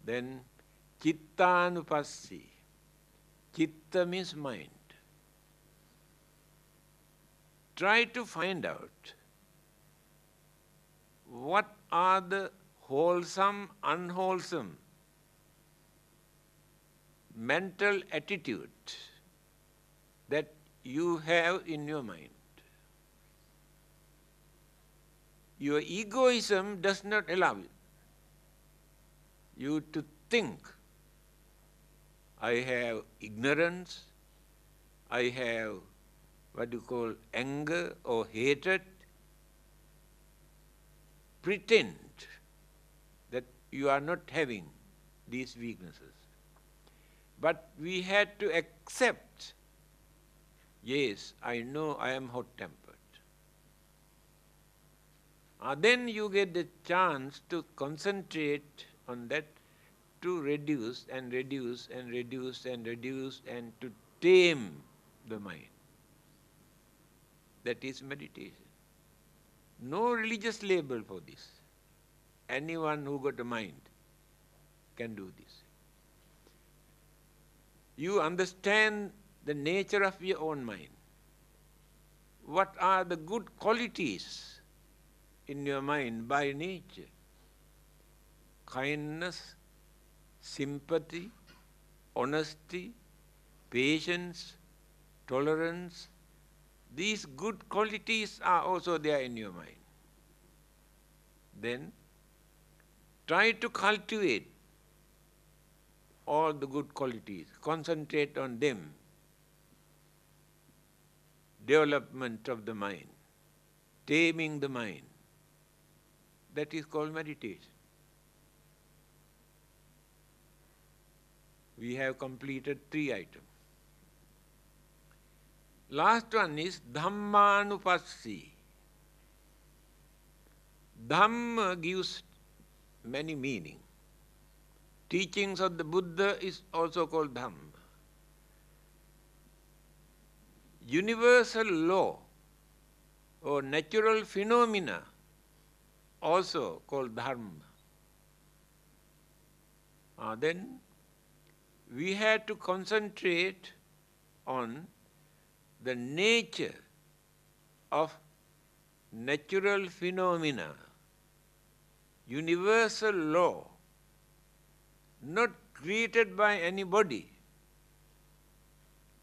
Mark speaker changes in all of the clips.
Speaker 1: Then Chittanupassi. Chitta means mind. Try to find out what are the wholesome, unwholesome mental attitude that you have in your mind. Your egoism does not allow you to think, I have ignorance, I have what you call anger or hatred. Pretend that you are not having these weaknesses. But we had to accept, yes, I know I am hot-tempered. Then you get the chance to concentrate on that, to reduce and reduce and reduce and reduce and to tame the mind. That is meditation. No religious label for this. Anyone who got a mind can do this. You understand the nature of your own mind. What are the good qualities in your mind by nature? Kindness, sympathy, honesty, patience, tolerance. These good qualities are also there in your mind. Then try to cultivate all the good qualities. Concentrate on them. Development of the mind. Taming the mind. That is called meditation. We have completed 3 items. Last one is Dhammanupassi. Dhamma gives many meanings. Teachings of the Buddha is also called Dhamma. Universal law or natural phenomena also called Dharma. Then we had to concentrate on the nature of natural phenomena, universal law, not created by anybody.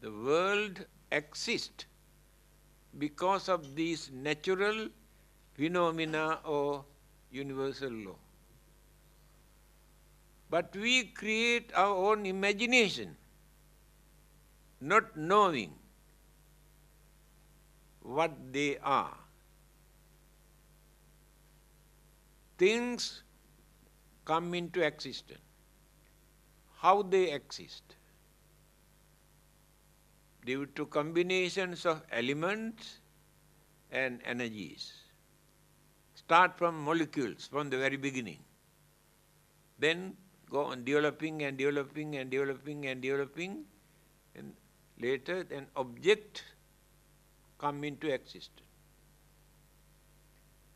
Speaker 1: The world exists because of these natural phenomena or universal law. But we create our own imagination, not knowing what they are. Things come into existence. How they exist? Due to combinations of elements and energies. Start from molecules from the very beginning. Then go on developing and developing and developing and developing, and later an object come into existence.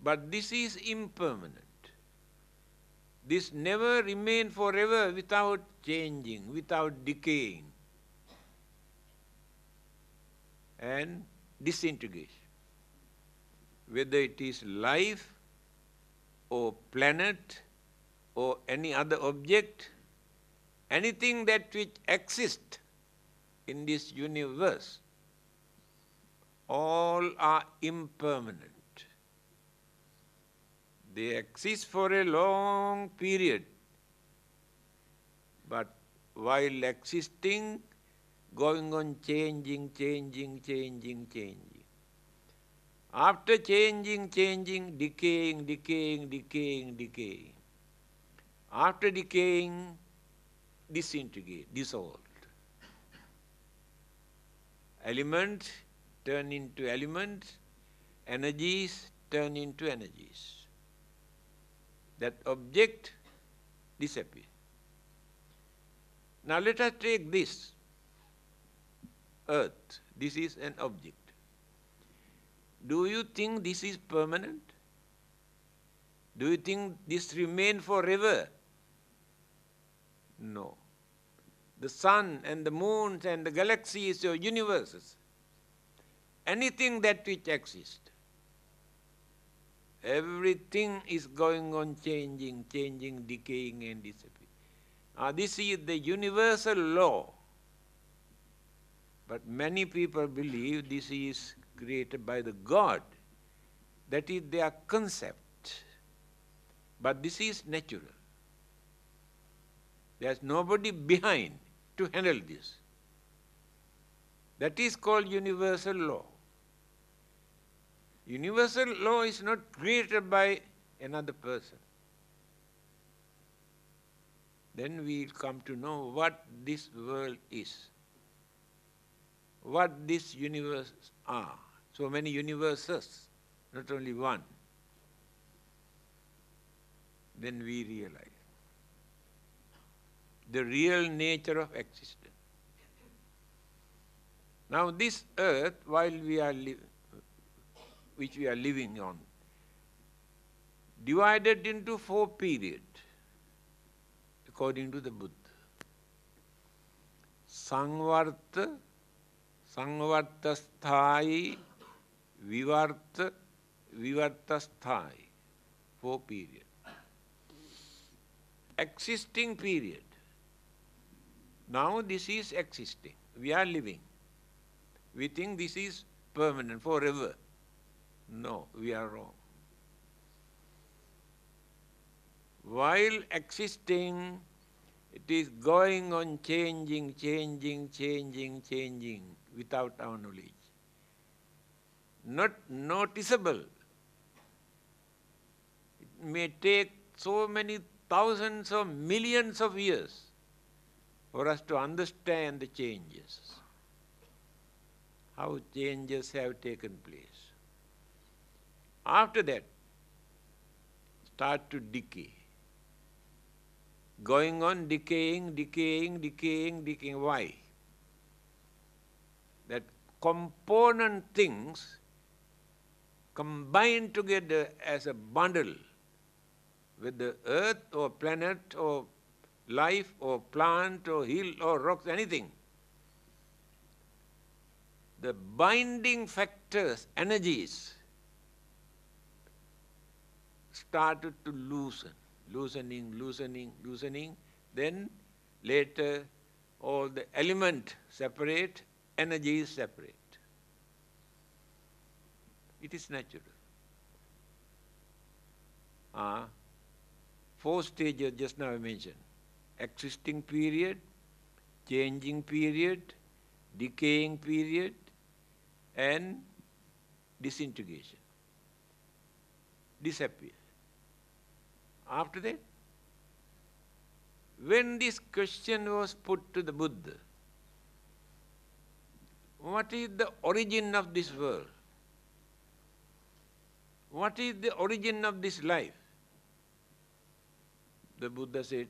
Speaker 1: But this is impermanent. This never remains forever without changing, without decaying and disintegration. Whether it is life or planet or any other object, anything that which exists in this universe, all are impermanent. They exist for a long period, but while existing, going on changing, changing, changing, changing. After changing, changing, decaying, decaying, decaying, decaying. After decaying, disintegrate, dissolved. Elements turn into elements, energies turn into energies. That object disappears. Now let us take this earth. This is an object. Do you think this is permanent? Do you think this remains forever? No. The sun and the moons and the galaxies or universes, anything that which exists, everything is going on changing, decaying and disappearing. This is the universal law. But many people believe this is created by the God. That is their concept. But this is natural. There's nobody behind to handle this. That is called universal law. Universal law is not created by another person. Then we'll come to know what this world is, what this universe are. So many universes, not only one. Then we realize the real nature of existence. Now this earth, while we are which we are living on, divided into 4 periods, according to the Buddha. Sangvarta, Sangvartasthai, Vivarta, Vivartasthai. 4 periods. Existing period. Now this is existing. We are living. We think this is permanent, forever. No, we are wrong. While existing, it is going on changing without our knowledge. Not noticeable. It may take so many thousands or millions of years for us to understand the changes, how changes have taken place. After that, start to decay. Going on decaying. Why? That component things combine together as a bundle with the earth or planet or life or plant or hill or rocks, anything. The binding factors, energies, started to loosening. Then later all the element separate, energies separate. It is natural. 4 stages just now I mentioned. Existing period, changing period, decaying period, and disintegration. Disappear. After that, when this question was put to the Buddha, what is the origin of this world? What is the origin of this life? The Buddha said,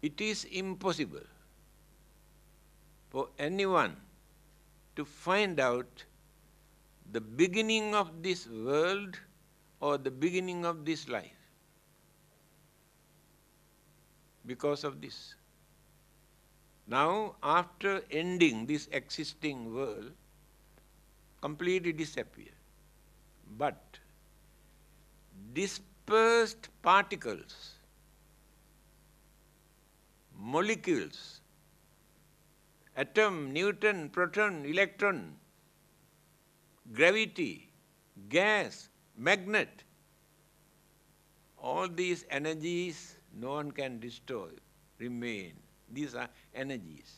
Speaker 1: it is impossible for anyone to find out the beginning of this world or the beginning of this life. Because of this. Now, after ending this existing world, completely disappear. But dispersed particles, molecules, atom, neutron, proton, electron, gravity, gas, magnet, all these energies no one can destroy, remain. These are energies.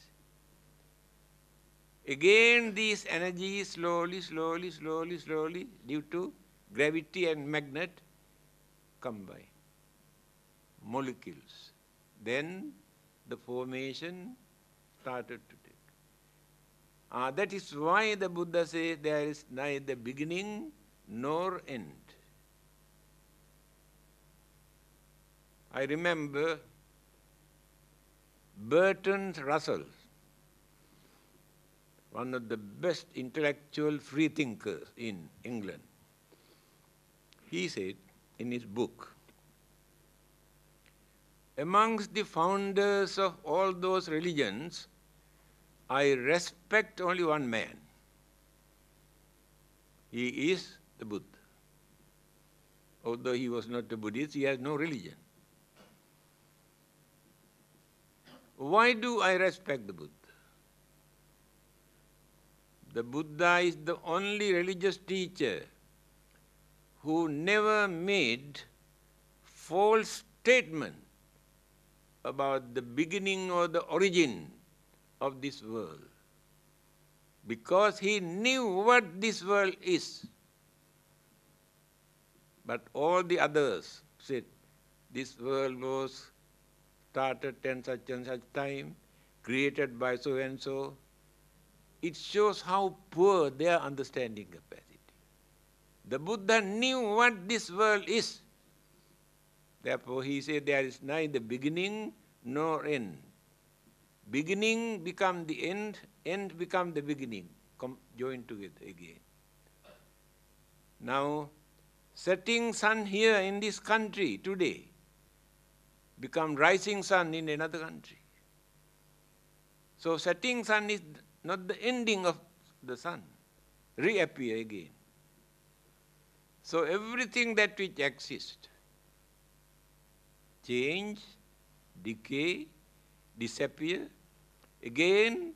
Speaker 1: Again these energies slowly, due to gravity and magnet, combine. Molecules. Then the formation started to take. That is why the Buddha says there is neither beginning nor end. I remember Bertrand Russell, one of the best intellectual freethinkers in England. He said, in his book, amongst the founders of all those religions, I respect only one man. He is the Buddha. Although he was not a Buddhist, he has no religion. Why do I respect the Buddha? The Buddha is the only religious teacher who never made false statement about the beginning or the origin of this world. Because he knew what this world is. But all the others said, this world was started and such time, created by so and so. It shows how poor their understanding capacity. The Buddha knew what this world is. Therefore he said there is neither beginning nor end. Beginning become the end, end become the beginning, joined together again. Now, setting sun here in this country today become rising sun in another country. So setting sun is not the ending of the sun, reappear again. So everything that which exists, change, decay, disappear, again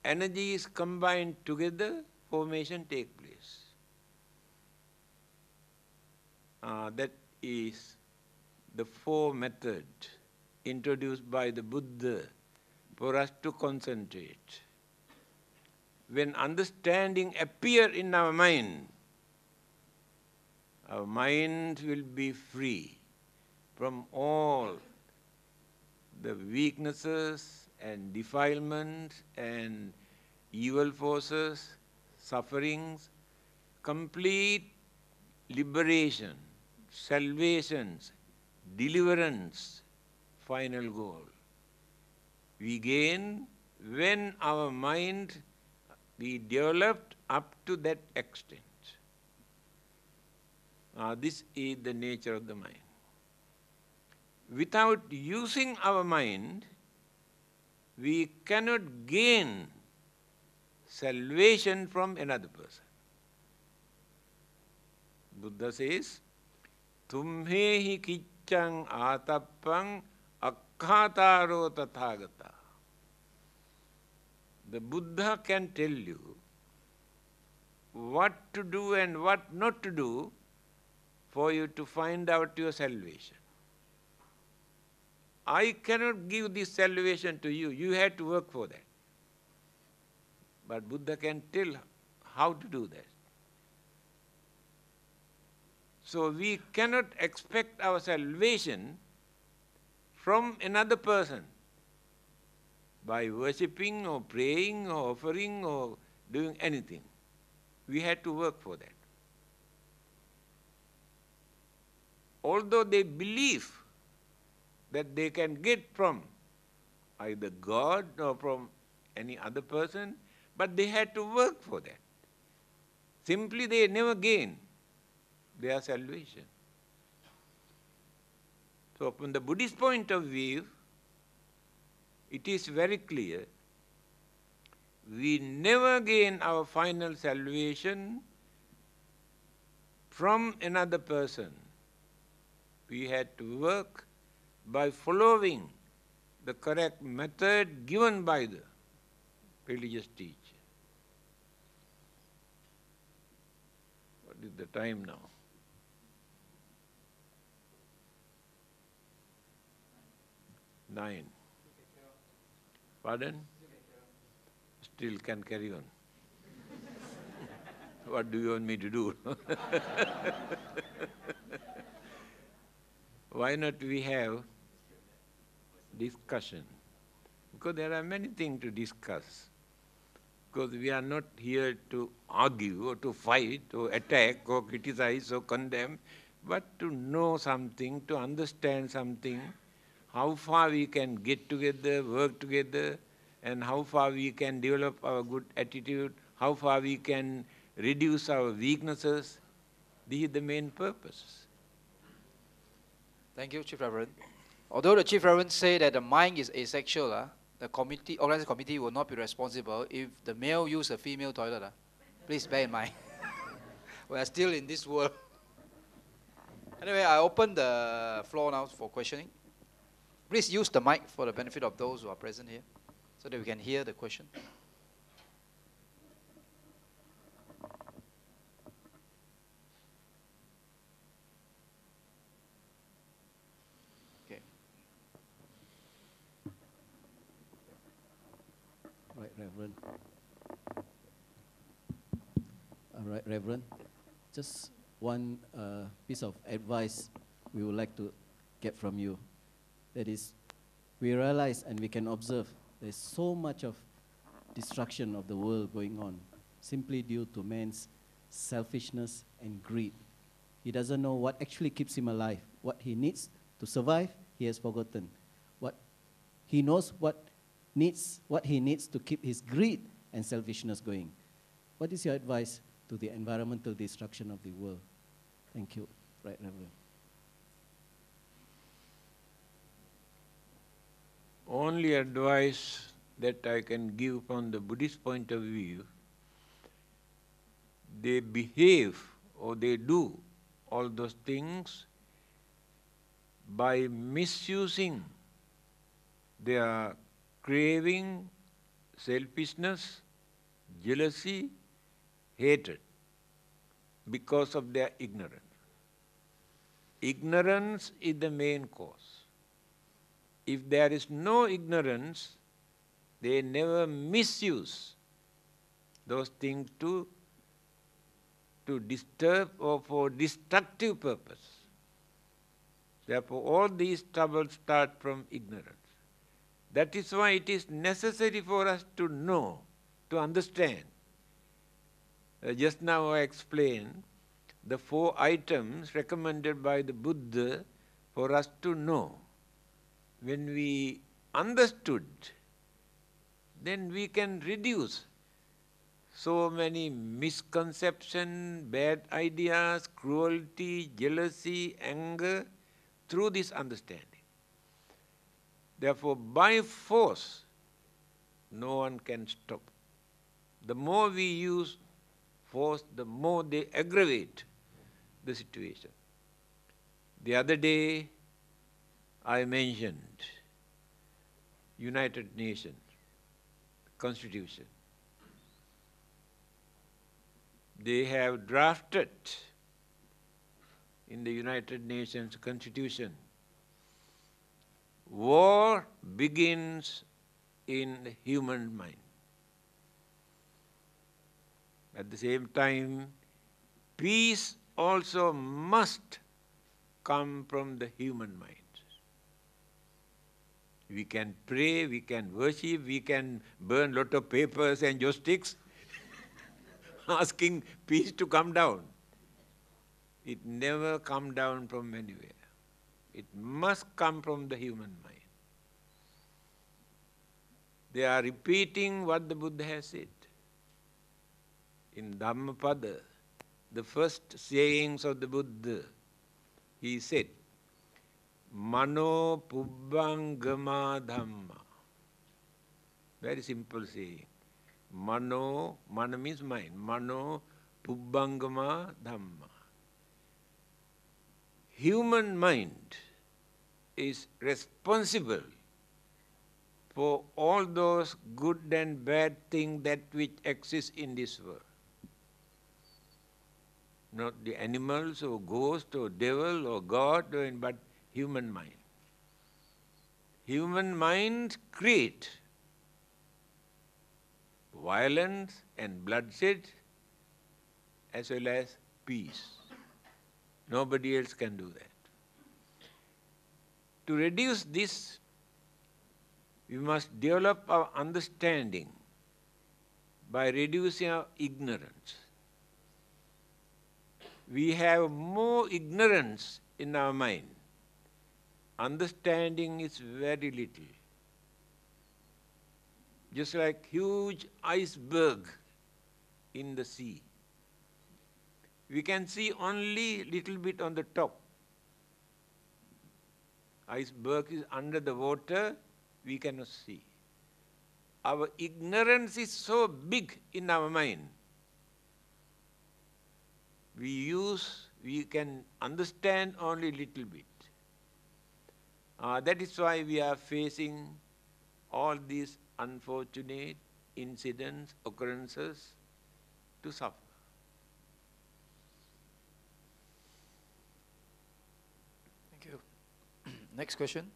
Speaker 1: energy is combined together, formation take place. That is the four method introduced by the Buddha for us to concentrate. When understanding appear in our mind will be free from all the weaknesses and defilements and evil forces, sufferings, complete liberation, salvations, deliverance, final goal. We gain when our mind we developed up to that extent. This is the nature of the mind. Without using our mind, we cannot gain salvation from another person. Buddha says, Tumhehi kiccang atappang akkhataro tathagata. The Buddha can tell you what to do and what not to do for you to find out your salvation. I cannot give this salvation to you. You have to work for that. But Buddha can tell how to do that. So we cannot expect our salvation from another person by worshipping or praying or offering or doing anything. We have to work for that. Although they believe that they can get from either God or from any other person, but they had to work for that. Simply they never gain their salvation. So from the Buddhist point of view, it is very clear, we never gain our final salvation from another person. We had to work by following the correct method given by the religious teacher. What is the time now? 9. Pardon? Still can carry on. What do you want me to do? Why not we have discussion? Because there are many things to discuss. Because we are not here to argue or to fight or attack or criticize or condemn, but to know something, to understand something, how far we can get together, work together, and how far we can develop our good attitude, how far we can reduce our weaknesses. This is the main purpose.
Speaker 2: Thank you, Chief Reverend. Although the Chief Reverend said that the mind is asexual, the organizing committee will not be responsible if the male use a female toilet. Please bear in mind. We are still in this world. Anyway, I open the floor now for questioning. Please use the mic for the benefit of those who are present here, so that we can hear the question. Okay.
Speaker 3: Right, Reverend. All right, Reverend. Just one piece of advice we would like to get from you. That is, we realize and we can observe there's so much of destruction of the world going on simply due to man's selfishness and greed. He doesn't know what actually keeps him alive. What he needs to survive, he has forgotten. What he knows what he needs to keep his greed and selfishness going. What is your advice to the environmental destruction of the world? Thank you. Right, Reverend.
Speaker 1: Only advice that I can give from the Buddhist point of view, they behave or they do all those things by misusing their craving, selfishness, jealousy, hatred, because of their ignorance. Ignorance is the main cause. If there is no ignorance, they never misuse those things to disturb or for destructive purpose. Therefore, all these troubles start from ignorance. That is why it is necessary for us to know, to understand. Just now I explained the 4 items recommended by the Buddha for us to know. When we understood, then we can reduce so many misconceptions, bad ideas, cruelty, jealousy, anger, through this understanding. Therefore, by force, no one can stop. The more we use force, the more they aggravate the situation. The other day, I mentioned United Nations Constitution. They have drafted in the United Nations Constitution, war begins in the human mind. At the same time, peace also must come from the human mind. We can pray, we can worship, we can burn lot of papers and joysticks asking peace to come down. It never comes down from anywhere. It must come from the human mind. They are repeating what the Buddha has said. In Dhammapada, the first sayings of the Buddha, he said, Mano Pubbangama Dhamma. Very simple saying. Mano means mind. Mano Pubbangama Dhamma. Human mind is responsible for all those good and bad things that which exist in this world. Not the animals or ghost or devil or God, but human mind. Human minds create violence and bloodshed as well as peace. Nobody else can do that. To reduce this, we must develop our understanding by reducing our ignorance. We have more ignorance in our mind. Understanding is very little. Just like huge iceberg in the sea. We can see only little bit on the top. Iceberg is under the water, we cannot see. Our ignorance is so big in our mind. We can understand only little bit. That is why we are facing all these unfortunate incidents, occurrences to suffer.
Speaker 2: Thank you. Next question.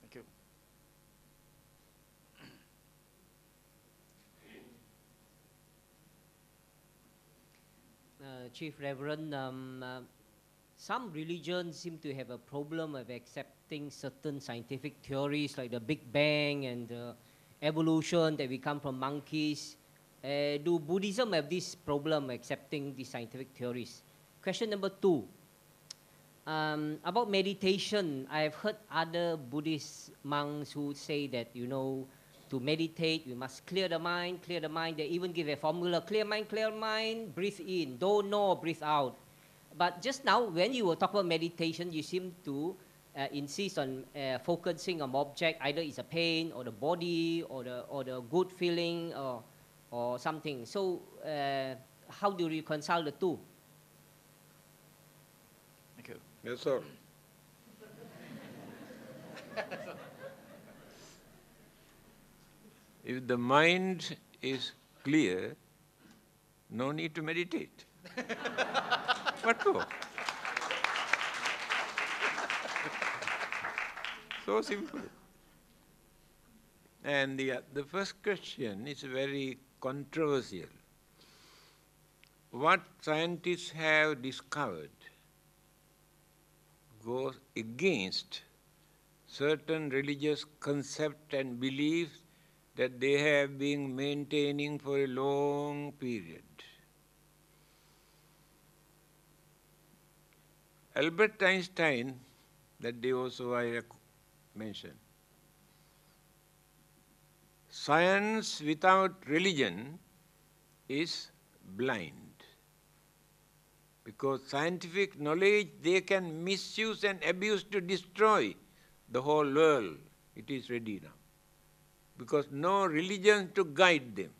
Speaker 2: Thank you.
Speaker 4: Chief Reverend, some religions seem to have a problem of accepting certain scientific theories like the Big Bang and evolution, that we come from monkeys. Do Buddhism have this problem accepting these scientific theories? Question number 2. About meditation, I've heard other Buddhist monks who say that, to meditate, we must clear the mind. They even give a formula: clear mind, breathe in, don't know, breathe out. But just now, when you were talking about meditation, you seem to insist on focusing on object, either it's a pain or the body or the good feeling or something. So how do you reconcile the two?
Speaker 2: Thank you.
Speaker 1: That's all. If the mind is clear, no need to meditate. What for? So simple. And the first question is very controversial. What scientists have discovered goes against certain religious concepts and beliefs that they have been maintaining for a long period. Albert Einstein, that day also I mentioned, science without religion is blind. Because scientific knowledge they can misuse and abuse to destroy the whole world. It is ready now. Because no religion to guide them,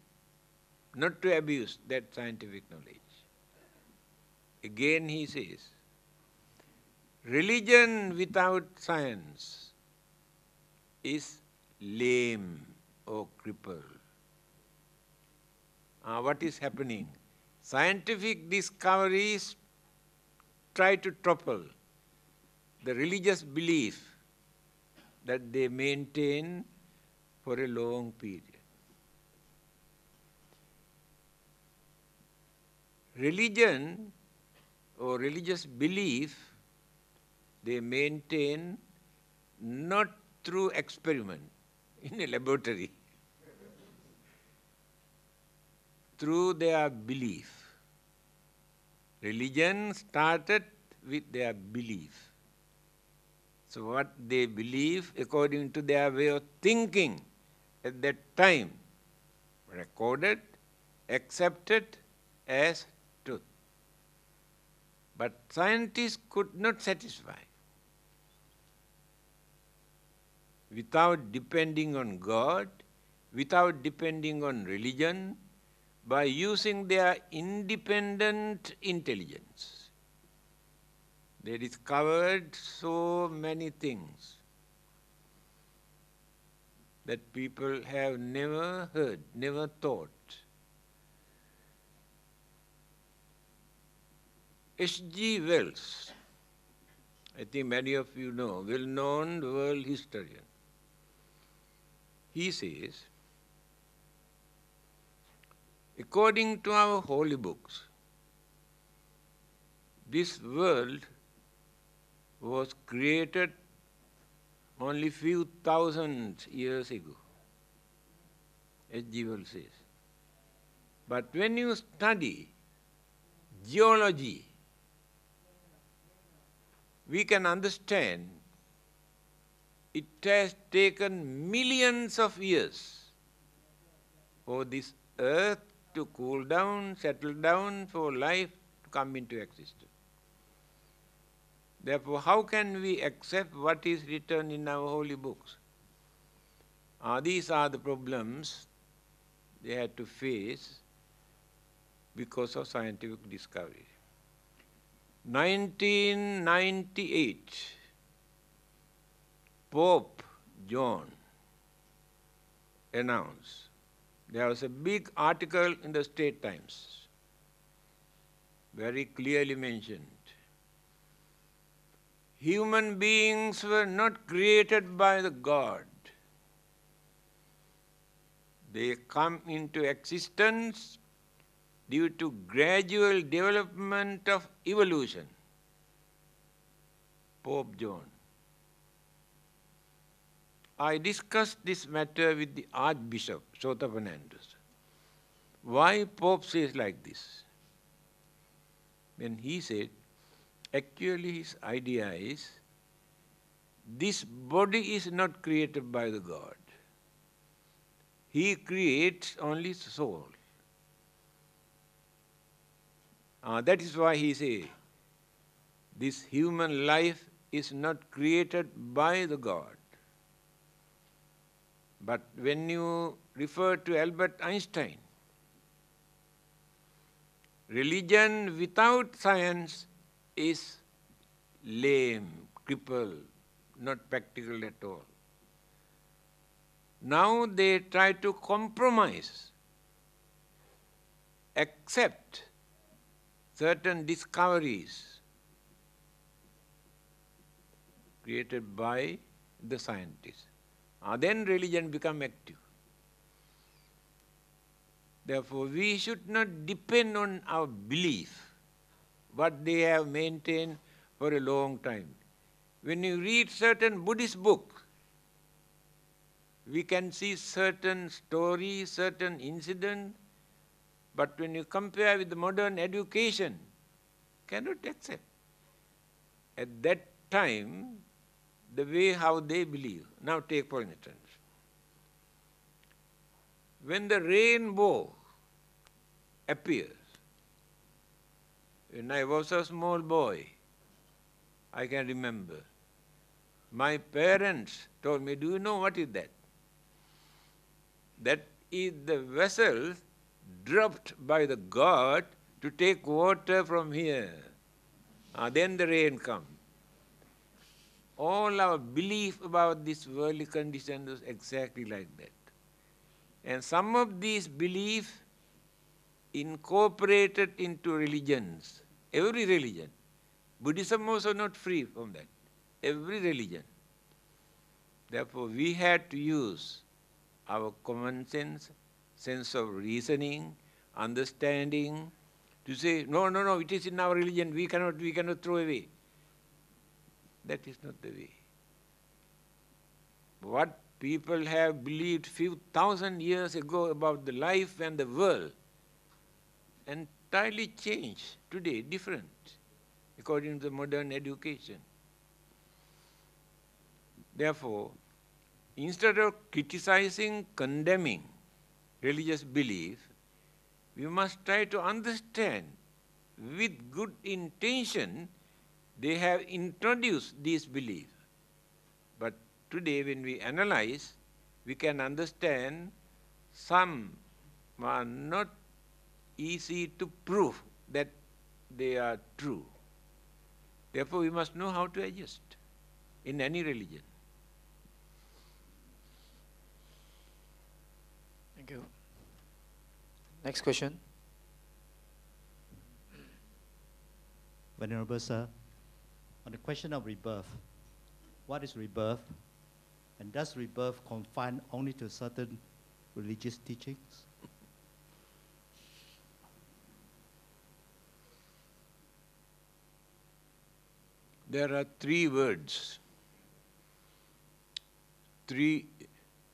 Speaker 1: not to abuse that scientific knowledge. Again he says, religion without science is lame or crippled. What is happening? Scientific discoveries try to topple the religious belief that they maintain for a long period. Religion or religious belief they maintain not through experiment in a laboratory, through their belief. Religion started with their belief. So what they believe according to their way of thinking at that time, recorded, accepted as truth. But scientists could not satisfy. Without depending on God, without depending on religion, by using their independent intelligence. They discovered so many things that people have never heard, never thought. H.G. Wells, I think many of you know, well-known world historian. He says, according to our holy books, this world was created only few thousand years ago. H.G. Wells says. But when you study geology, we can understand it has taken millions of years for this earth to cool down, settle down, for life to come into existence. Therefore, how can we accept what is written in our holy books? These are the problems they had to face because of scientific discovery. 1998, Pope John announced, there was a big article in the State Times, very clearly mentioned, human beings were not created by the God. They come into existence due to gradual development of evolution. Pope John. I discussed this matter with the Archbishop, Sotapanandus. Why Pope says like this? Then he said, actually his idea is, this body is not created by the God. He creates only soul. That is why he says, this human life is not created by the God. But when you refer to Albert Einstein, religion without science is lame, crippled, not practical at all. Now they try to compromise, accept certain discoveries created by the scientists. Then religion becomes active. Therefore, we should not depend on our belief, what they have maintained for a long time. When you read certain Buddhist books, we can see certain stories, certain incidents, but when you compare with the modern education, cannot accept. At that time, the way how they believe. Now take for instance, when the rainbow appears, when I was a small boy, I can remember, my parents told me, do you know what is that? That is the vessel dropped by the God to take water from here. Then the rain comes. All our belief about this worldly condition is exactly like that. And some of these beliefs incorporated into religions, every religion. Buddhism also not free from that. Every religion. Therefore, we had to use our common sense of reasoning, understanding, to say, no, it is in our religion, we cannot throw away. That is not the way. What people have believed few thousand years ago about the life and the world, entirely changed today, different, according to the modern education. Therefore, instead of criticizing, condemning religious belief, we must try to understand with good intention they have introduced these beliefs. But today when we analyze, we can understand some are not easy to prove that they are true. Therefore, we must know how to adjust in any religion.
Speaker 2: Thank you. Next question.
Speaker 5: Venerable Sir, on the question of rebirth, what is rebirth? And does rebirth confine only to certain religious teachings?
Speaker 1: There are three words. Three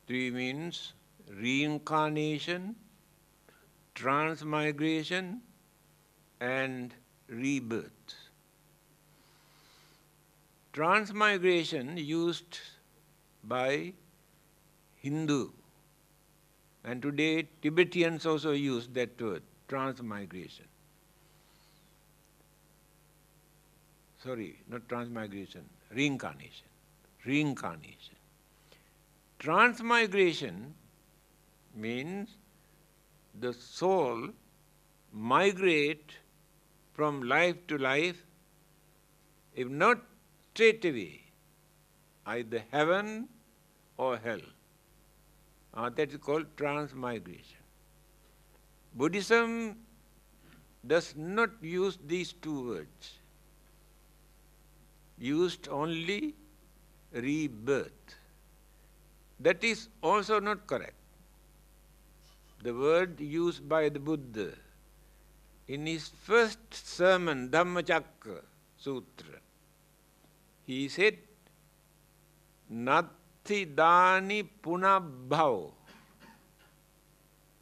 Speaker 1: means reincarnation, transmigration, and rebirth. Transmigration used by Hindu, and today Tibetans also use that word, transmigration. Sorry, not transmigration, reincarnation. Reincarnation. Transmigration means the soul migrate from life to life, if not straight away, either heaven or hell. That is called transmigration. Buddhism does not use these two words. Used only rebirth. That is also not correct. The word used by the Buddha in his first sermon, Dhammacakka Sutra, he said, Natti dani punabhava.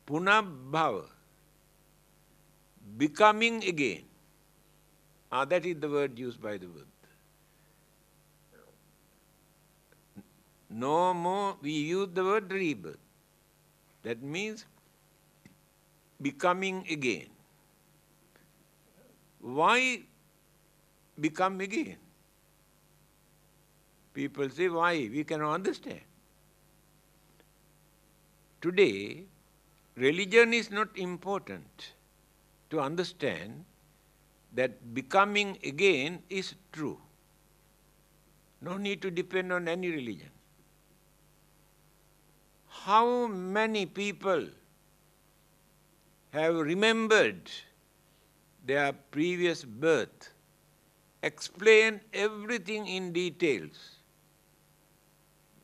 Speaker 1: Punabhava. Becoming again. That is the word used by the Buddha. No more, we use the word rebirth. That means becoming again. Why become again? People say, why? We cannot understand. Today, religion is not important to understand that becoming again is true. No need to depend on any religion. How many people have remembered their previous birth, explain everything in details?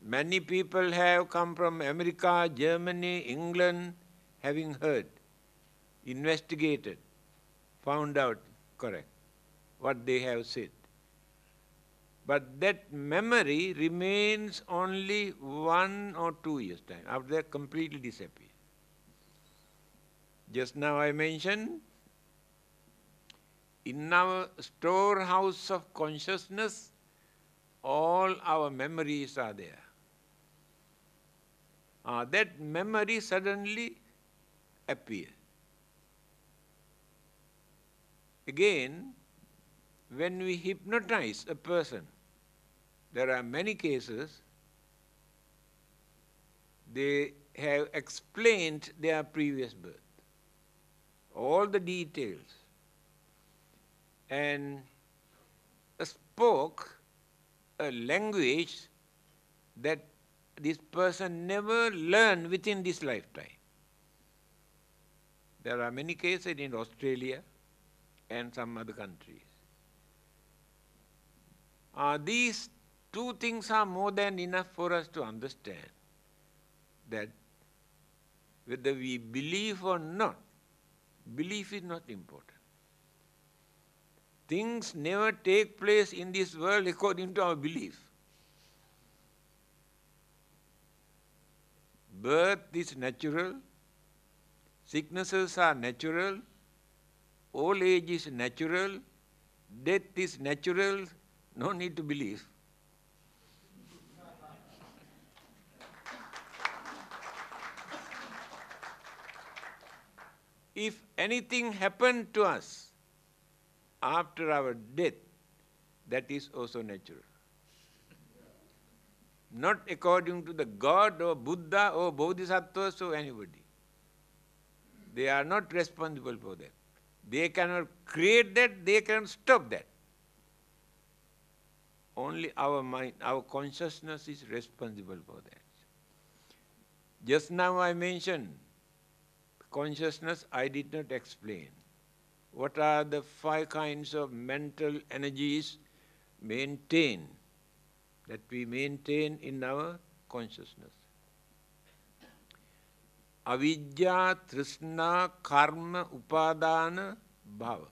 Speaker 1: Many people have come from America, Germany, England, having heard, investigated, found out correct what they have said. But that memory remains only 1 or 2 years' time. After that, completely disappears. Just now I mentioned, in our storehouse of consciousness, all our memories are there. That memory suddenly appears. Again, when we hypnotize a person, there are many cases, they have explained their previous birth, all the details, and spoke a language that this person never learned within this lifetime. There are many cases in Australia and some other countries. These two things are more than enough for us to understand that whether we believe or not, belief is not important. Things never take place in this world according to our belief. Birth is natural, sicknesses are natural, old age is natural, death is natural, no need to believe. If anything happened to us after our death, that is also natural. Not according to the God or Buddha or Bodhisattvas or anybody. They are not responsible for that. They cannot create that, they cannot stop that. Only our mind, our consciousness is responsible for that. Just now I mentioned consciousness, I did not explain. What are the 5 kinds of mental energies that we maintain in our consciousness? Avidya, Trishna, Karma, Upadana, Bhava.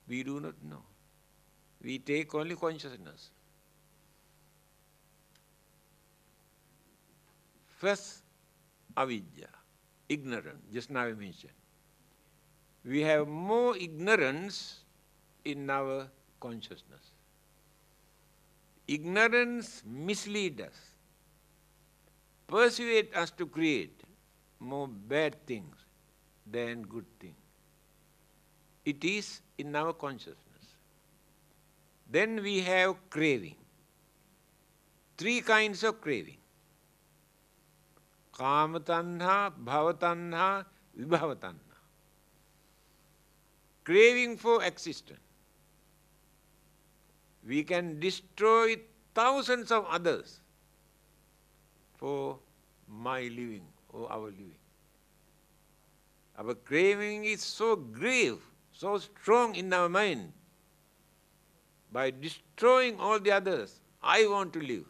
Speaker 1: We do not know. We take only consciousness. First avidya, ignorance, just now I mentioned. We have more ignorance in our consciousness. Ignorance misleads us, persuades us to create more bad things than good things. It is in our consciousness. Then we have craving. 3 kinds of craving. Kama tanha, bhava tanha, vibhava tanha. Craving for existence. We can destroy thousands of others for my living or our living. Our craving is so grave, so strong in our mind. By destroying all the others, I want to live.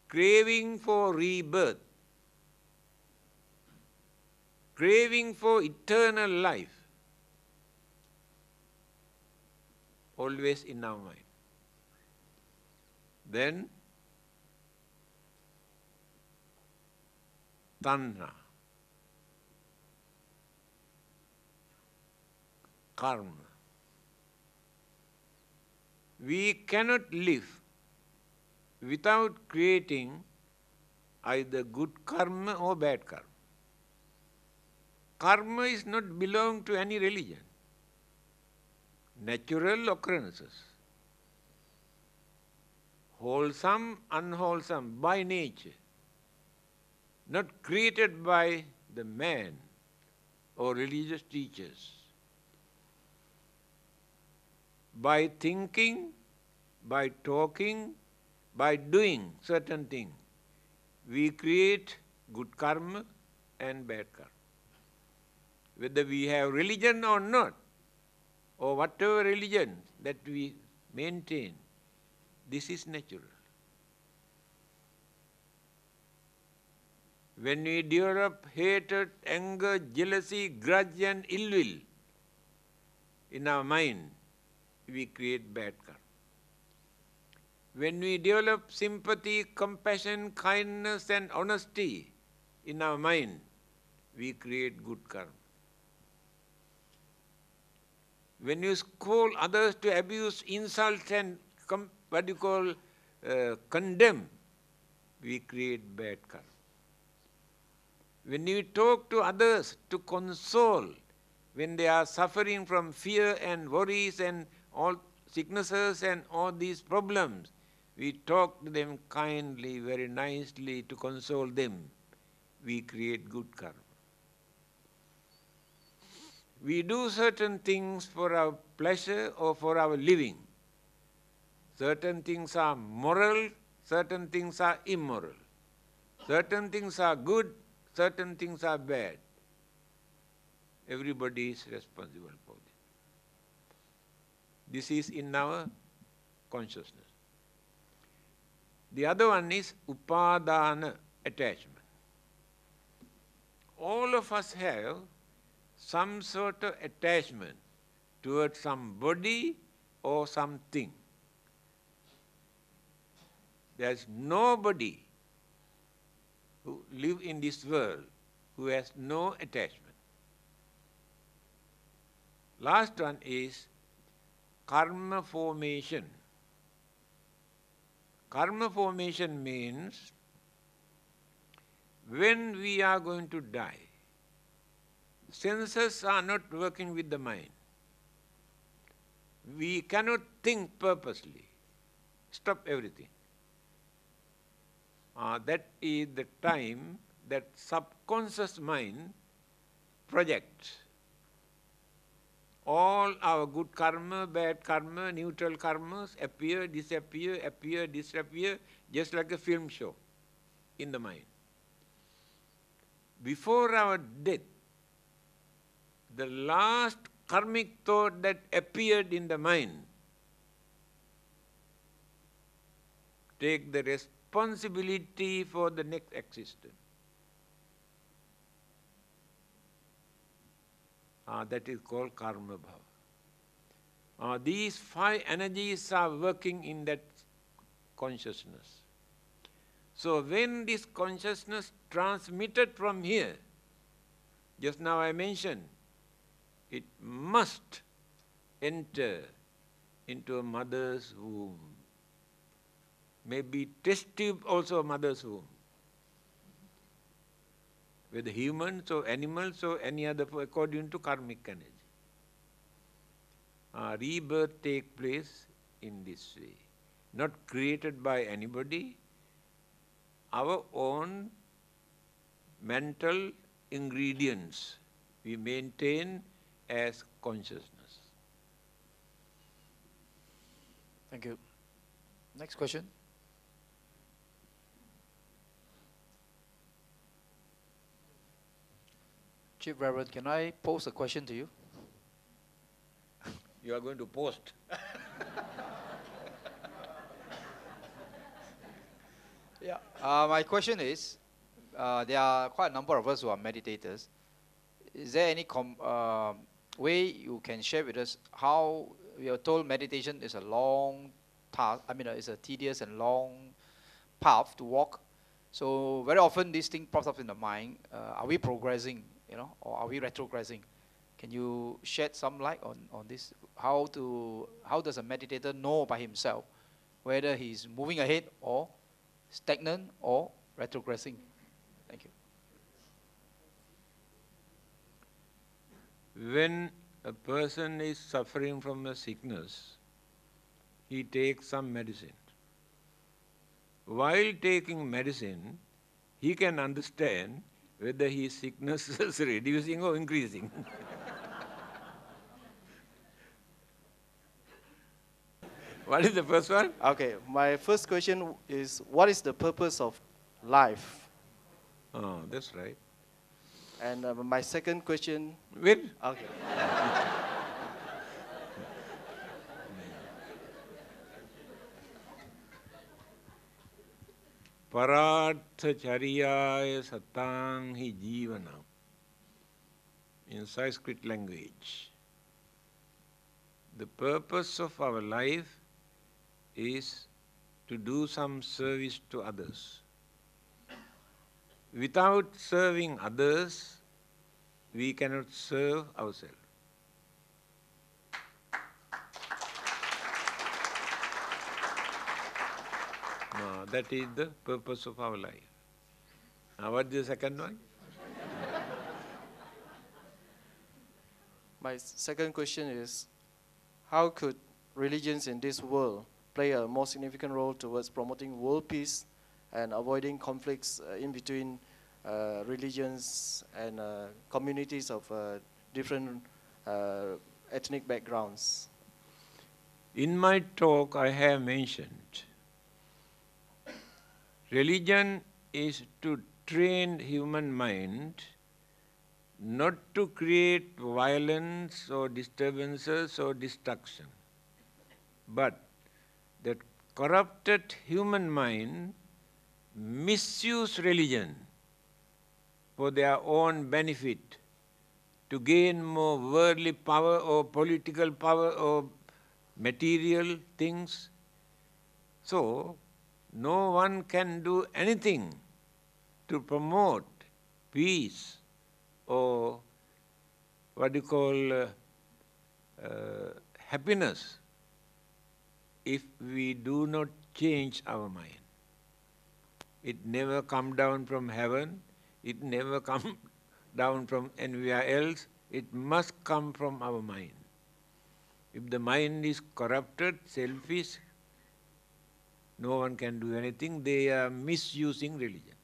Speaker 1: Craving for rebirth. Craving for eternal life. Always in our mind. Then, tanha. Karma. We cannot live without creating either good karma or bad karma. Karma is not belong to any religion. Natural occurrences. Wholesome, unwholesome, by nature. Not created by the man or religious teachers. By thinking, by talking, by doing certain things, we create good karma and bad karma. Whether we have religion or not, or whatever religion that we maintain, this is natural. When we develop hatred, anger, jealousy, grudge and ill will in our mind, we create bad karma. When we develop sympathy, compassion, kindness and honesty in our mind, we create good karma. When you scold others to abuse, insult and condemn, we create bad karma. When we talk to others to console, when they are suffering from fear and worries and all sicknesses and all these problems, we talk to them kindly, very nicely to console them. We create good karma. We do certain things for our pleasure or for our living. Certain things are moral, certain things are immoral. Certain things are good, certain things are bad. Everybody is responsible for it. This is in our consciousness. The other one is upadana, attachment. All of us have some sort of attachment towards somebody or something. There is nobody who lives in this world who has no attachment. Last one is karma formation. Karma formation means when we are going to die, senses are not working with the mind. We cannot think purposely. Stop everything. That is the time that subconscious mind projects all our good karma, bad karma, neutral karmas appear, disappear, just like a film show in the mind. Before our death, the last karmic thought that appeared in the mind take the responsibility for the next existence. That is called karma bhava. These 5 energies are working in that consciousness. So when this consciousness transmitted from here, just now I mentioned, it must enter into a mother's womb. Maybe test tube also a mother's womb. Whether humans or animals or any other, according to karmic energy. Rebirth takes place in this way. Not created by anybody, our own mental ingredients we maintain as consciousness.
Speaker 2: Thank you. Next question. Chief Reverend, can I pose a question to you?
Speaker 1: You are going to post.
Speaker 2: Yeah. My question is, there are quite a number of us who are meditators. Is there any way you can share with us how we are told meditation is a long task? I mean, it's a tedious and long path to walk. So very often this thing pops up in the mind. Are we progressing, or are we retrogressing? Can you shed some light on this? How does a meditator know by himself whether he's moving ahead or stagnant or retrogressing? Thank you.
Speaker 1: When a person is suffering from a sickness, he takes some medicine. While taking medicine, he can understand whether his sickness is reducing or increasing. What is the first one?
Speaker 6: Okay, my first question is, what is the purpose of life?
Speaker 1: Oh, that's right.
Speaker 6: And my second question,
Speaker 1: Wait.
Speaker 6: okay.
Speaker 1: Paratha chariyaya satang hi jivanam. In Sanskrit language, the purpose of our life is to do some service to others. Without serving others, we cannot serve ourselves. No, that is the purpose of our life. Now, what is the second one?
Speaker 6: My second question is, how could religions in this world play a more significant role towards promoting world peace and avoiding conflicts in between religions and communities of different ethnic backgrounds?
Speaker 1: In my talk, I have mentioned religion is to train human mind not to create violence or disturbances or destruction, but that corrupted human mind misuse religion for their own benefit, to gain more worldly power or political power or material things. So, no one can do anything to promote peace or what you call happiness if we do not change our mind. It never come down from heaven, it never come down from anywhere else, it must come from our mind. If the mind is corrupted, selfish, no one can do anything, they are misusing religion.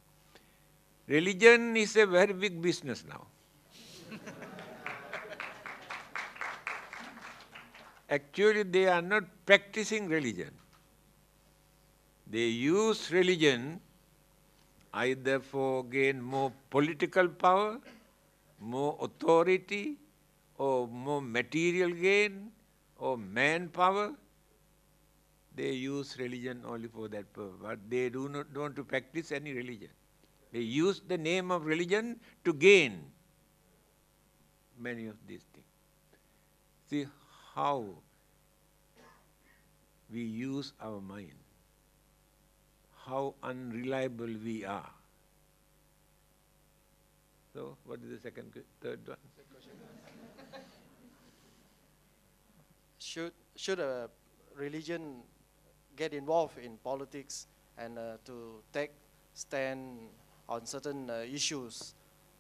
Speaker 1: Religion is a very big business now. Actually, they are not practicing religion. They use religion either for gain more political power, more authority, or more material gain, or manpower. They use religion only for that purpose, but they do not want to practice any religion. They use the name of religion to gain many of these things. See how we use our mind, how unreliable we are. So, what is the third one?
Speaker 6: Should a religion get involved in politics and to take stand on certain issues,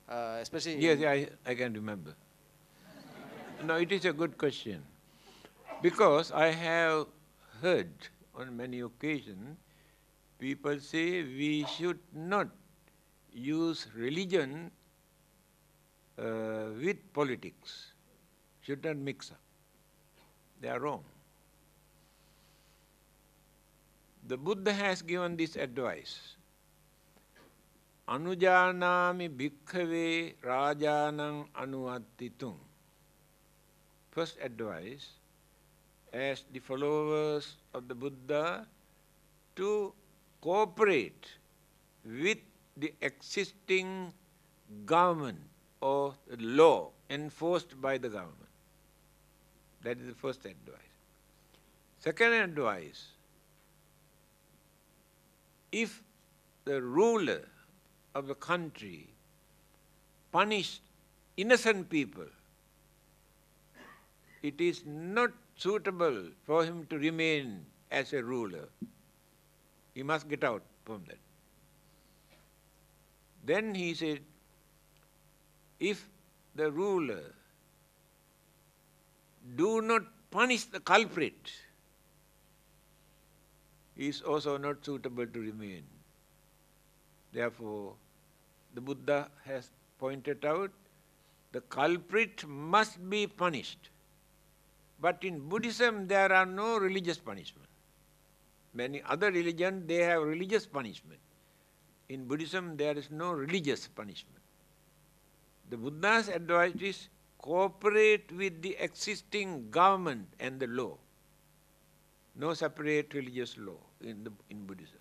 Speaker 6: especially
Speaker 1: Yes, I can remember. No, it is a good question. Because I have heard on many occasions people say we should not use religion with politics, should not mix up. They are wrong. The Buddha has given this advice. Anujanami bhikkhave rajanang anuattitum. First advice, as the followers of the Buddha, to cooperate with the existing government or law enforced by the government. That is the first advice. Second advice, if the ruler of the country punished innocent people, it is not suitable for him to remain as a ruler. He must get out from that. Then he said, if the ruler do not punish the culprit, he is also not suitable to remain. Therefore, the Buddha has pointed out the culprit must be punished. But in Buddhism, there are no religious punishment. Many other religions, they have religious punishment. In Buddhism, there is no religious punishment. The Buddha's advice is cooperate with the existing government and the law. No separate religious law in Buddhism.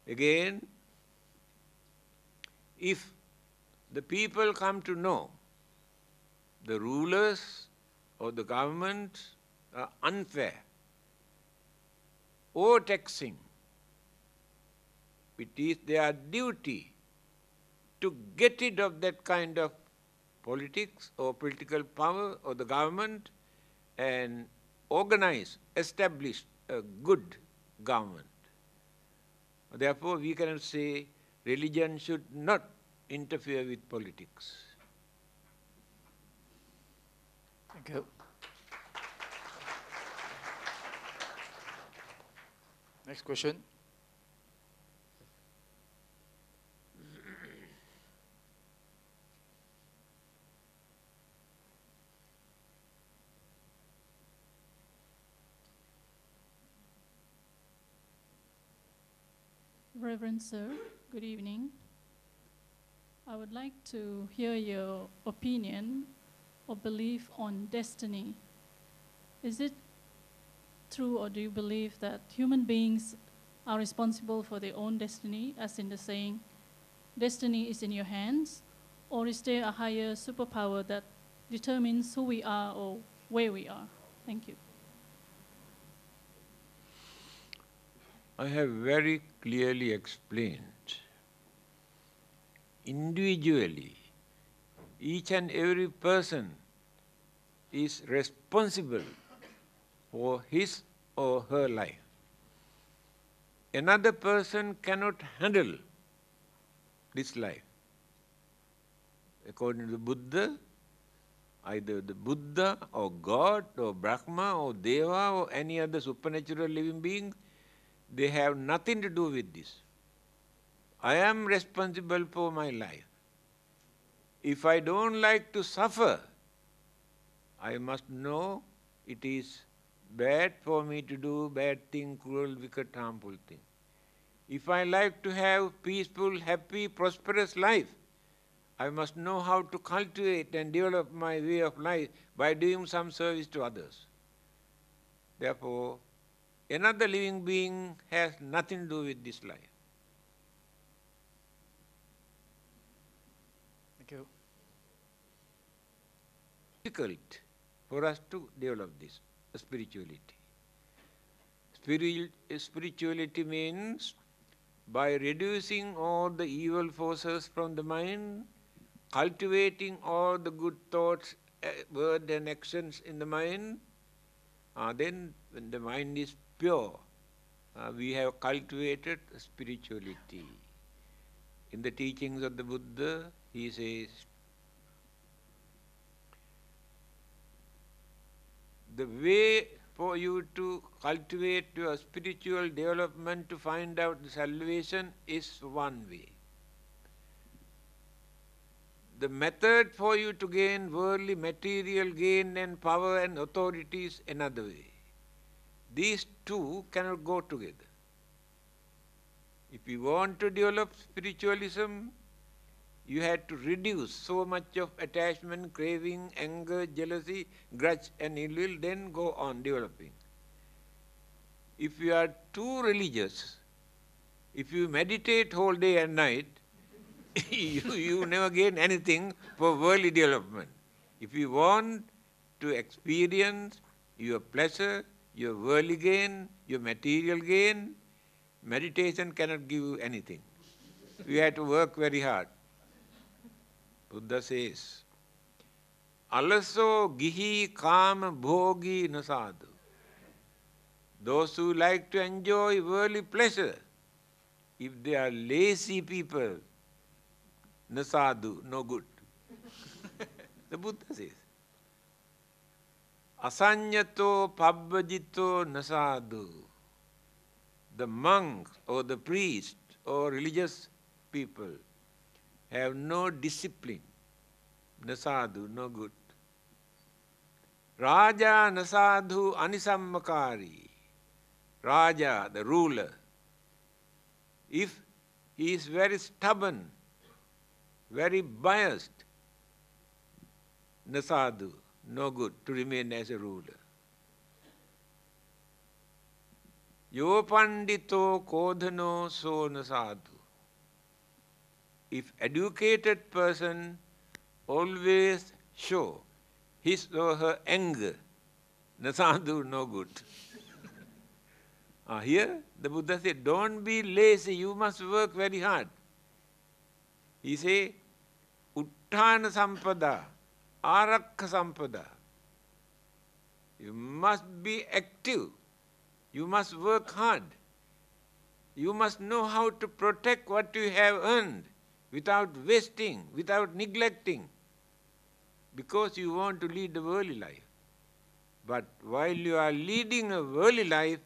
Speaker 1: Again, if the people come to know the rulers or the government are unfair, overtaxing, it is their duty to get rid of that kind of politics or political power or the government and organize, establish a good government. Therefore, we cannot say religion should not interfere with politics.
Speaker 2: Thank you. Next question.
Speaker 7: Reverend Sir, good evening. I would like to hear your opinion or belief on destiny. Is it true, or do you believe that human beings are responsible for their own destiny, as in the saying, destiny is in your hands, or is there a higher superpower that determines who we are or where we are? Thank you.
Speaker 1: I have very clearly explained. Individually, each and every person is responsible for his or her life. Another person cannot handle this life. According to the Buddha, either the Buddha or God or Brahma or Deva or any other supernatural living being, they have nothing to do with this. I am responsible for my life. If I don't like to suffer, I must know it is bad for me to do bad thing, cruel, wicked, harmful thing. If I like to have peaceful, happy, prosperous life, I must know how to cultivate and develop my way of life by doing some service to others. Therefore, another living being has nothing to do with this life.
Speaker 2: Thank you.
Speaker 1: Difficult for us to develop this spirituality. Spirituality means by reducing all the evil forces from the mind, cultivating all the good thoughts, words and actions in the mind, then when the mind is pure, we have cultivated spirituality. In the teachings of the Buddha, he says, the way for you to cultivate your spiritual development to find out the salvation is one way. The method for you to gain worldly material gain and power and authority is another way. These two cannot go together. If you want to develop spiritualism, you had to reduce so much of attachment, craving, anger, jealousy, grudge and ill will, then go on developing. If you are too religious, if you meditate whole day and night, you never gain anything for worldly development. If you want to experience your pleasure, your worldly gain, your material gain, meditation cannot give you anything. You have to work very hard. Buddha says, Alaso gihi kama bhogi nasadu. Those who like to enjoy worldly pleasure, if they are lazy people, nasadu, no good. The Buddha says, Asanyato pabbajito nasadu. The monks or the priest or religious people have no discipline. Nasadu, no good. Raja nasadu anisammakari. Raja, the ruler, if he is very stubborn, very biased, nasadu, no good to remain as a ruler. Yo pandito kodhano so nasadu. If educated person always show his or her anger, nasadu, no good. Here the Buddha said, don't be lazy, you must work very hard. He said, Utthana sampada, arakha sampada. You must be active. You must work hard. You must know how to protect what you have earned without wasting, without neglecting, because you want to lead a worldly life. But while you are leading a worldly life,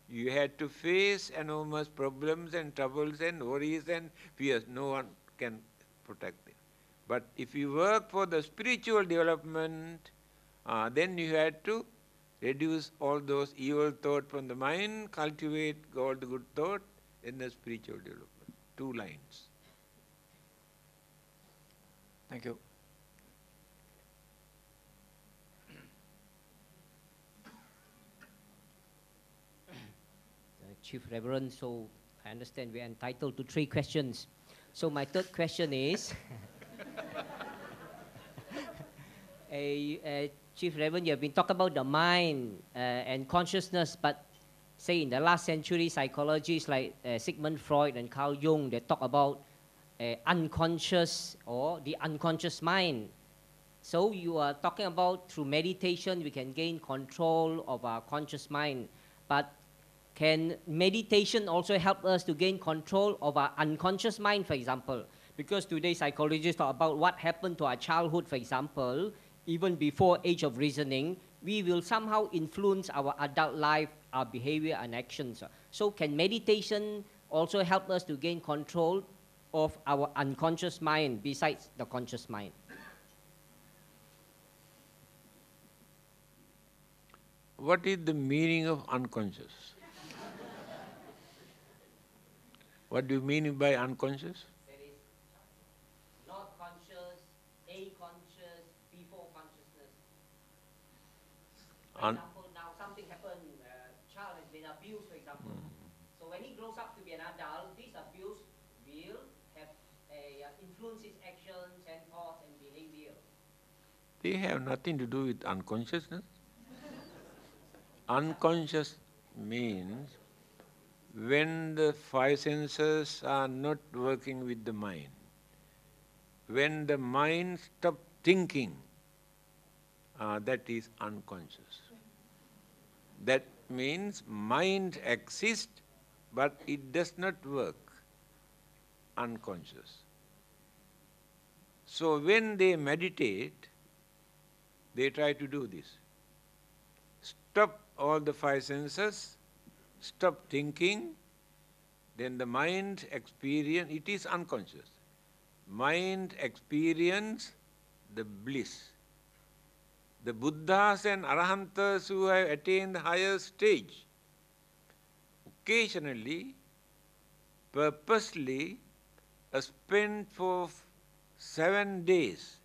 Speaker 1: you had to face enormous problems and troubles and worries and fears. No one can protect them. But if you work for the spiritual development, then you had to reduce all those evil thoughts from the mind, cultivate all the good thought in the spiritual development. 2 lines.
Speaker 2: Thank you.
Speaker 4: Chief Reverend, so I understand we are entitled to 3 questions. So my third question is, Chief Reverend, you have been talking about the mind and consciousness, but say in the last century, psychologists like Sigmund Freud and Carl Jung, they talk about unconscious or the unconscious mind. So you are talking about through meditation, we can gain control of our conscious mind, but can meditation also help us to gain control of our unconscious mind, for example? Because today psychologists talk about what happened to our childhood, for example, even before age of reasoning, we will somehow influence our adult life, our behavior and actions. So can meditation also help us to gain control of our unconscious mind besides the conscious mind?
Speaker 1: What is the meaning of unconscious? What do you mean by unconscious?
Speaker 4: There is not conscious, a-conscious, before consciousness. For example, now something happened, child has been abused, for example. So when he grows up to be an adult, this abuse will have influence his actions and thoughts and behavior.
Speaker 1: They have nothing to do with unconsciousness. Unconscious means when the five senses are not working with the mind, when the mind stops thinking, that is unconscious. That means mind exists, but it does not work, unconscious. So when they meditate, they try to do this. Stop all the five senses, stop thinking, then the mind experience, it is unconscious. Mind experience the bliss. The Buddhas and Arahantas who have attained the higher stage, occasionally, purposely, spend for 7 days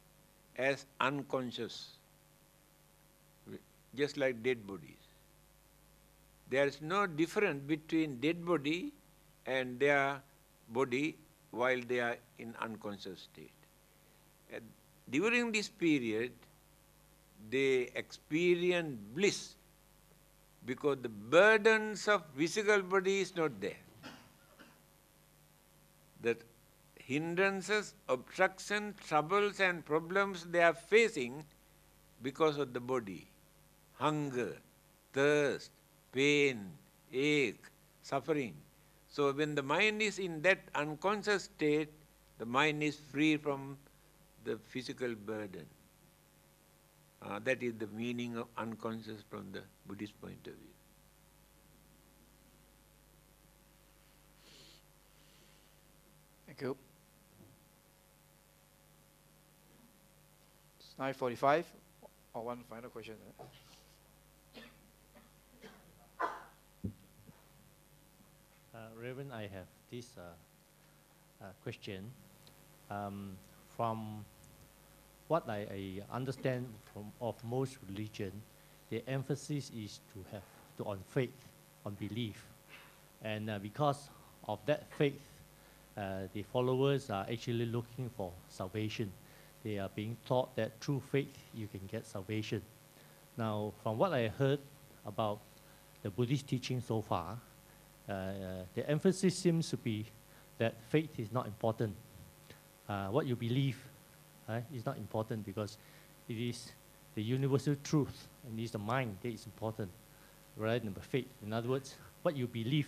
Speaker 1: as unconscious, just like dead bodies. There is no difference between dead body and their body while they are in unconscious state. And during this period, they experience bliss because the burdens of physical body is not there. The hindrances, obstructions, troubles and problems they are facing because of the body. Hunger, thirst, pain, ache, suffering. So when the mind is in that unconscious state, the mind is free from the physical burden. That is the meaning of unconscious from the Buddhist point of view.
Speaker 2: Thank you. It's 9:45. Or one final question.
Speaker 8: Reverend, I have this question. From what I understand of most religion, the emphasis is on faith, on belief. And because of that faith, the followers are actually looking for salvation. They are being taught that through faith you can get salvation. Now, from what I heard about the Buddhist teaching so far, the emphasis seems to be that faith is not important. What you believe is not important because it is the universal truth and it is the mind that is important rather than the faith. In other words, what you believe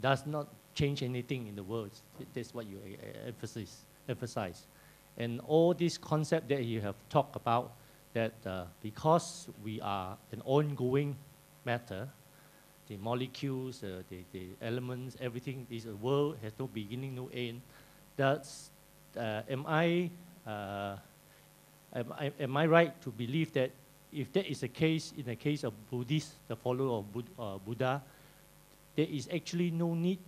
Speaker 8: does not change anything in the world. That's what you emphasize. And all this concept that you have talked about, that because we are an ongoing matter, the molecules, the elements, everything is a world, has no beginning, no end. Am I right to believe that if that is the case, in the case of Buddhists, the follower of Buddha, there is actually no need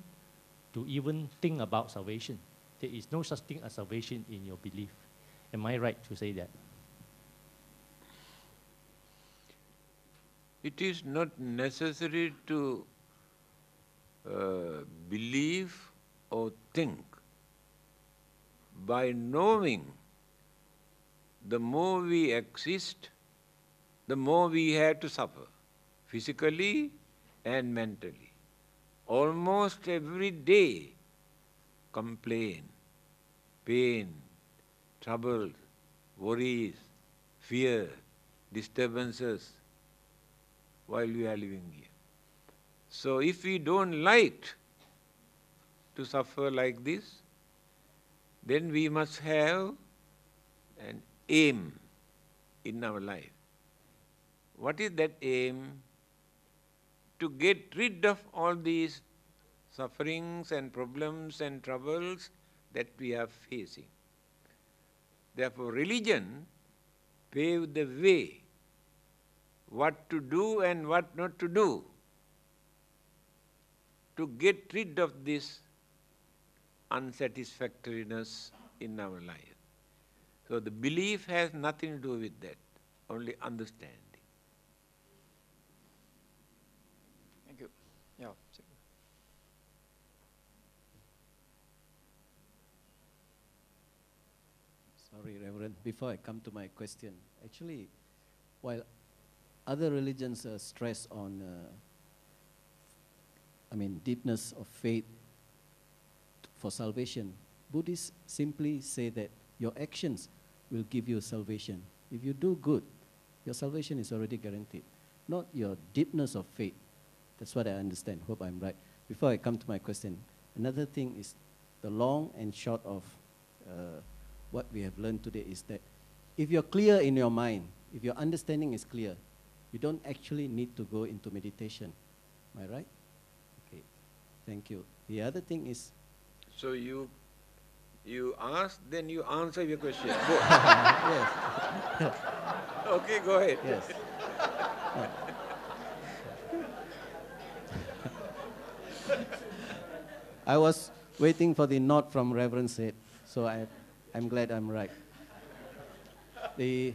Speaker 8: to even think about salvation? There is no such thing as salvation in your belief. Am I right to say that?
Speaker 1: It is not necessary to believe or think. By knowing, the more we exist, the more we have to suffer, physically and mentally. Almost every day, complain, pain, troubles, worries, fear, disturbances, while we are living here. So if we don't like to suffer like this, then we must have an aim in our life. What is that aim? To get rid of all these sufferings and problems and troubles that we are facing. Therefore, religion paved the way what to do and what not to do to get rid of this unsatisfactoriness in our life. So the belief has nothing to do with that, only understanding.
Speaker 2: Thank you. Yeah.
Speaker 3: Sorry, Reverend. Before I come to my question, actually, while other religions stress on deepness of faith for salvation. Buddhists simply say that your actions will give you salvation. If you do good, your salvation is already guaranteed, not your deepness of faith. That's what I understand. Hope I'm right. Before I come to my question, another thing is the long and short of what we have learned today is that if you're clear in your mind, if your understanding is clear, you don't actually need to go into meditation. Am I right? Okay. Thank you. The other thing is...
Speaker 1: So you ask, then you answer your question.
Speaker 3: Yes.
Speaker 1: Okay, go ahead.
Speaker 3: Yes. I was waiting for the nod from Reverend Said, so I'm glad I'm right. The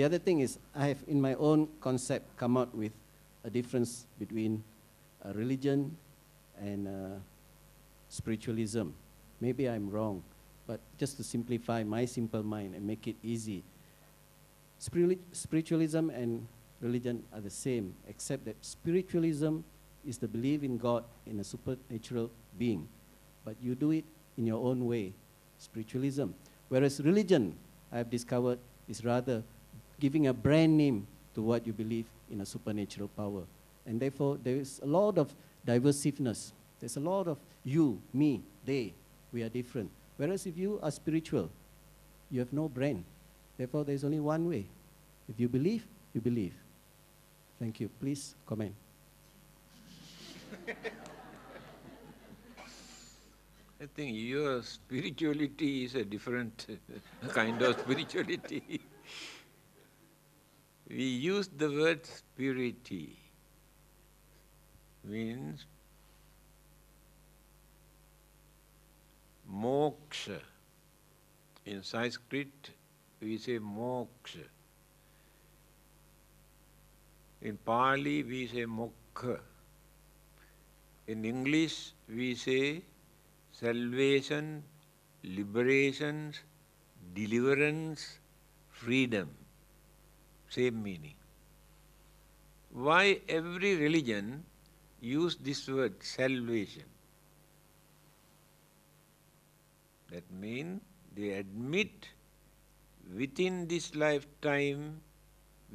Speaker 3: other thing is, I have in my own concept come out with a difference between religion and spiritualism. Maybe I'm wrong, but just to simplify my simple mind and make it easy, spiritualism and religion are the same, except that spiritualism is the belief in God, in a supernatural being. But you do it in your own way, spiritualism. Whereas religion, I have discovered, is rather giving a brand name to what you believe in a supernatural power. And therefore, there is a lot of diversiveness. There's a lot of you, me, they. We are different. Whereas if you are spiritual, you have no brand. Therefore, there's only one way. If you believe, you believe. Thank you. Please comment.
Speaker 1: I think your spirituality is a different kind of spirituality. We use the word spirity, means moksha. In Sanskrit, we say moksha. In Pali, we say mokha. In English, we say salvation, liberation, deliverance, freedom. Same meaning. Why every religion use this word, salvation? That means they admit within this lifetime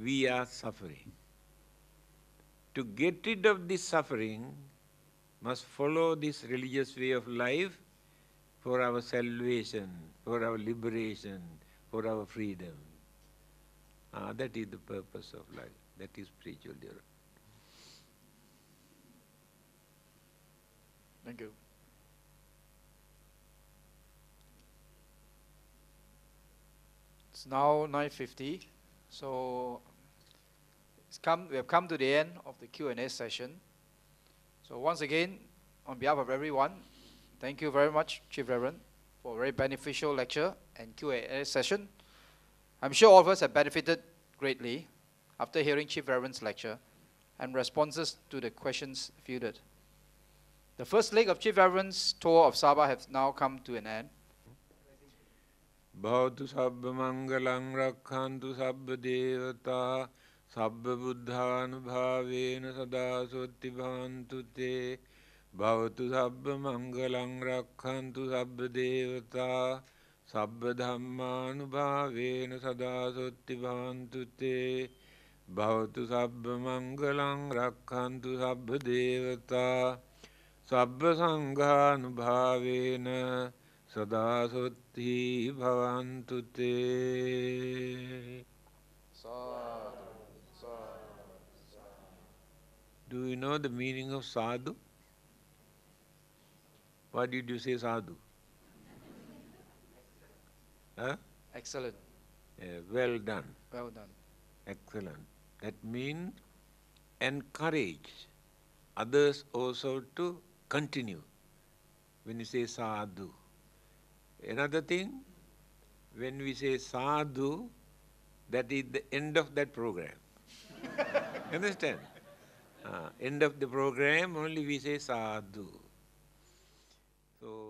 Speaker 1: we are suffering. To get rid of this suffering, must follow this religious way of life for our salvation, for our liberation, for our freedom. That is the purpose of life. That is spiritual development.
Speaker 2: Thank you. It's now 9:50, so we have come to the end of the Q&A session. So once again, on behalf of everyone, thank you very much, Chief Reverend, for a very beneficial lecture and Q&A session. I'm sure all of us have benefited greatly after hearing Chief Reverend's lecture and responses to the questions fielded. The first leg of Chief Reverend's tour of Sabah has now come to an end.
Speaker 1: Bhavatu sabba mangalang rakhantu sabba devata sabba buddhanubhavena sada sotti bhavantu te. Bhavatu sabba mangalang rakhantu sabba devata sabba dhammanubhavena sada sotti bhavantu te. Bhavatu sabba mangalang rakhantu sabba devata sabba sanghanubhavena sada sotti bhavantu te. Do you know the meaning of sadhu? Why did you say sadhu? Huh?
Speaker 2: Excellent.
Speaker 1: Well done.
Speaker 2: Well done.
Speaker 1: Excellent. That means encourage others also to continue when you say sadhu. Another thing, when we say sadhu, that is the end of that program. Understand? End of the program, only we say sadhu. So